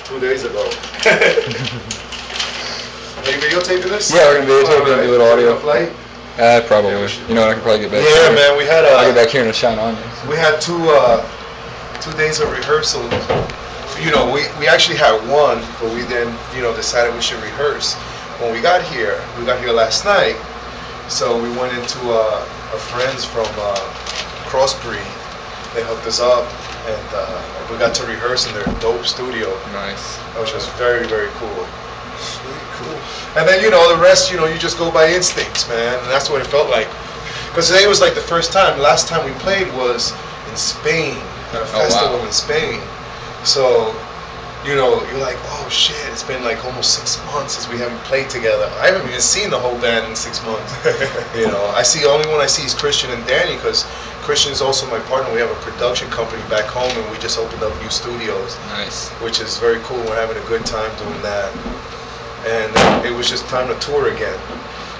2 days ago. Are you videotaping this? Yeah, we're gonna videotape it and do it audio. Flight? Probably. You know what? I can probably get back. Yeah, here. man. We had I'll get back here and shine on you. We had 2 days of rehearsals. You know, we actually had one, but we then decided we should rehearse. When we got here last night. So we went into our friends from Crossbreed. They hooked us up, and we got to rehearse in their dope studio. Nice. Which was very, very cool. Sweet, cool. And then the rest, you just go by instincts, man. And that's what it felt like. Because today was like the first time. Last time we played was in Spain at a festival in Spain. So. You're like, oh shit, it's been like almost 6 months since we haven't played together. I haven't even seen the whole band in 6 months. Only one I see is Christian and Danny, because Christian is also my partner. We have a production company back home, and we just opened up new studios. Nice. Which is very cool. We're having a good time doing that. And it was just time to tour again.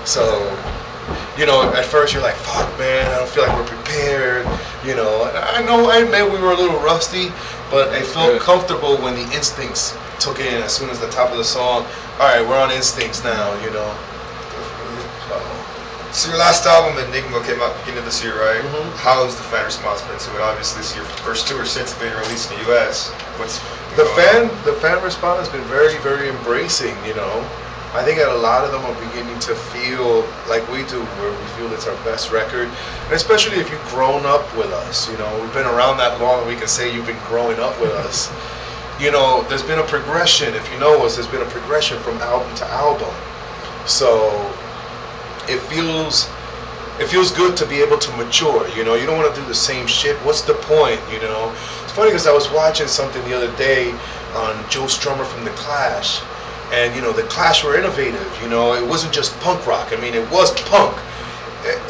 So, at first you're like, fuck, man, I don't feel like we're prepared. I admit we were a little rusty, but I felt comfortable when the instincts took in as soon as the top of the song. All right, we're on instincts now, So your last album, Enigma, came out beginning of this year, right? Mm-hmm. How has the fan response been to it? Obviously, this is your first tour since being released in the U.S. The fan response has been very, very embracing, I think that a lot of them are beginning to feel like we do, where we feel it's our best record. And especially if you've grown up with us, we've been around that long, we can say you've been growing up with us. There's been a progression. If you know us, there's been a progression from album to album. So it feels good to be able to mature. You don't want to do the same shit. What's the point? It's funny because I was watching something the other day on Joe Strummer from The Clash. And The Clash were innovative. It wasn't just punk rock. I mean, it was punk.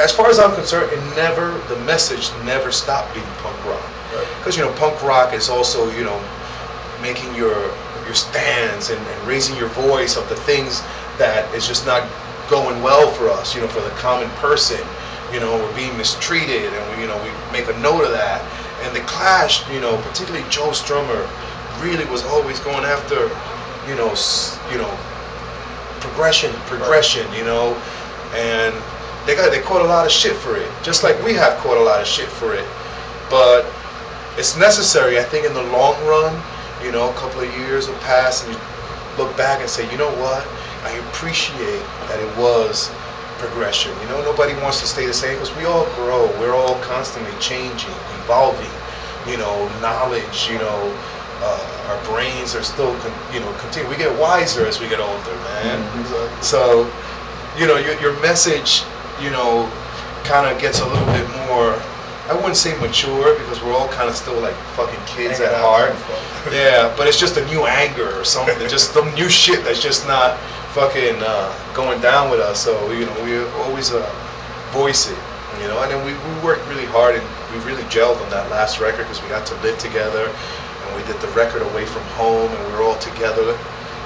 As far as I'm concerned, the message never stopped being punk rock. Because punk rock is also making your stands and raising your voice of the things that is just not going well for us. For the common person, we're being mistreated, and we make a note of that. And The Clash, particularly Joe Strummer, really was always going after. Progression, and they caught a lot of shit for it, just like we have caught a lot of shit for it. But it's necessary, I think, in the long run. A couple of years will pass, and you look back and say, you know what? I appreciate that it was progression. Nobody wants to stay the same because we all grow. We're all constantly changing, evolving. Knowledge. Our brains are still, continue. We get wiser as we get older, man. Mm-hmm. So, your message, kind of gets a little bit more. I wouldn't say mature because we're all kind of still like fucking kids at heart. Yeah, but it's just a new anger or something. Just some new shit that's just not fucking going down with us. So we always voice it. And then we worked really hard, and we really gelled on that last record because we got to live together. We did the record away from home, and we were all together.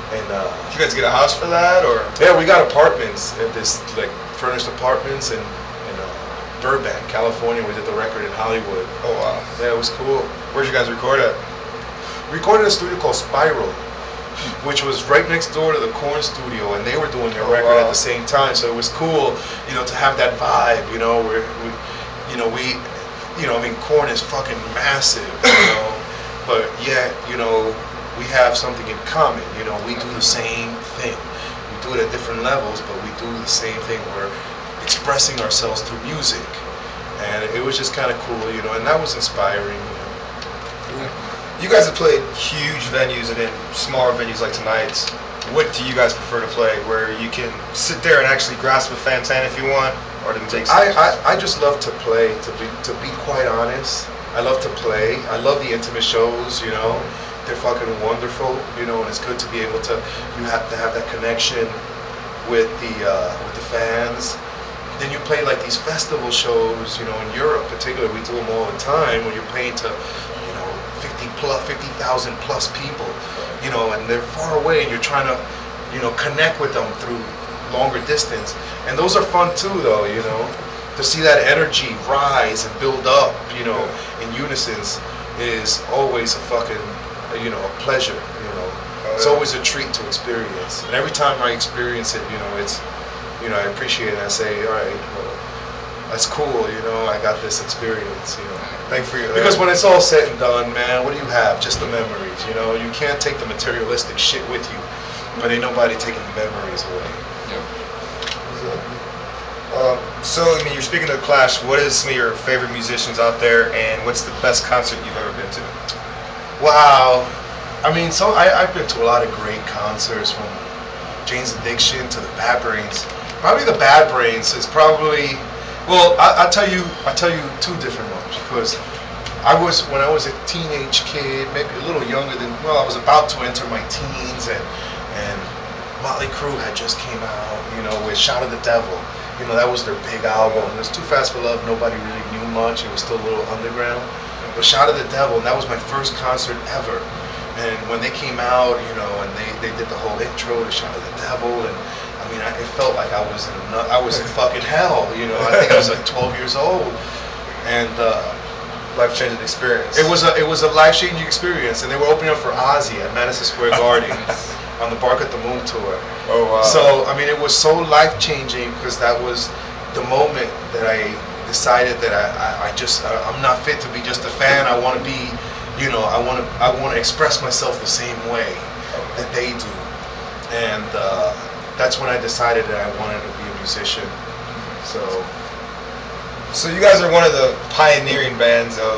And did you guys get a house for that, or? Yeah, we got apartments, furnished apartments in Burbank, California. We did the record in Hollywood. Oh wow! Yeah, it was cool. Where'd you guys record at? Recorded at a studio called Spiral, which was right next door to the Korn studio, and they were doing their record at the same time. So it was cool, to have that vibe. Where Korn is fucking massive. But yet, we have something in common. We do the same thing. We do it at different levels, but we do the same thing. We're expressing ourselves through music. And it was just kind of cool, and that was inspiring. You guys have played huge venues and then smaller venues like tonight's. What do you guys prefer to play? Where you can sit there and actually grasp a fan's hand if you want, or to take I just love to play, to be quite honest. I love to play. I love the intimate shows, They're fucking wonderful, and it's good to be able to, you have to have that connection with the fans. Then you play like these festival shows, in Europe particularly, we do them all the time, when you're playing to, 50,000 plus people, and they're far away, and you're trying to, connect with them through longer distance. And those are fun too, though, To see that energy rise and build up, in unison is always a fucking, a pleasure, It's always a treat to experience. And every time I experience it, it's, I appreciate it. I say, all right, well, that's cool, I got this experience, Thank you for your. Because when it's all said and done, man, what do you have? Just the memories, You can't take the materialistic shit with you, but ain't nobody taking the memories away. Yep. So, you're speaking of the Clash. What is some of your favorite musicians out there, and what's the best concert you've ever been to? Wow. So I've been to a lot of great concerts, from Jane's Addiction to the Bad Brains. Probably the Bad Brains is probably, well, I'll tell you two different ones, because when I was a teenage kid, maybe a little younger than, I was about to enter my teens, and Motley Crue had just came out, with Shout of the Devil. That was their big album. It was Too Fast for Love. Nobody really knew much. It was still a little underground. But Shout of the Devil, and that was my first concert ever. And when they came out, and they did the whole intro to Shout of the Devil, and it felt like I was in fucking hell. I think I was like 12 years old, and Life-changing experience. It was a life-changing experience, and they were opening up for Ozzy at Madison Square Garden on the Bark at the Moon tour. Oh wow! So it was so life-changing, because that was the moment that I decided that I'm not fit to be just a fan. I want to be, I want to express myself the same way that they do, and that's when I decided that I wanted to be a musician. So you guys are one of the pioneering bands of